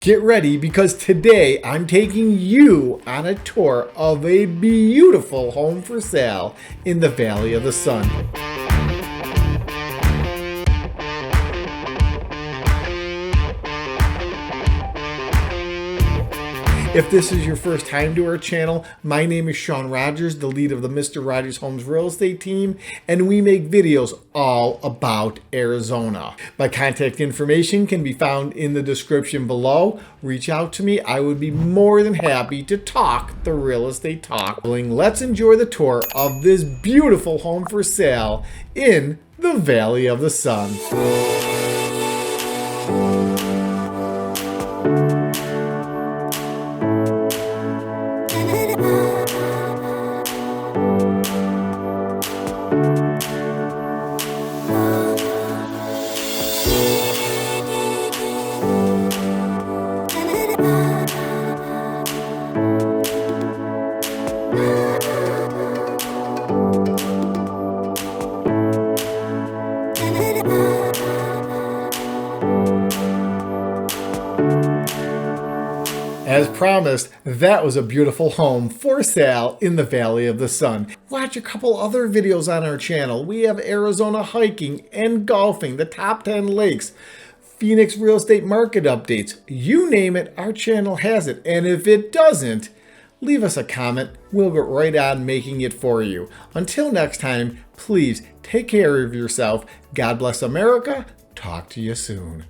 Get ready because today I'm taking you on a tour of a beautiful home for sale in the Valley of the Sun. If this is your first time to our channel, my name is Sean Rogers, the lead of the Mr. Rogers Homes real estate team, and we make videos all about Arizona. My contact information can be found in the description below. Reach out to me. I would be more than happy to talk the real estate talk. Let's enjoy the tour of this beautiful home for sale in the Valley of the Sun. As promised, that was a beautiful home for sale in the Valley of the Sun. Watch a couple other videos on our channel. We have Arizona hiking and golfing, the top 10 lakes, Phoenix real estate market updates. You name it, our channel has it. And if it doesn't, leave us a comment. We'll get right on making it for you. Until next time, please take care of yourself. God bless America. Talk to you soon.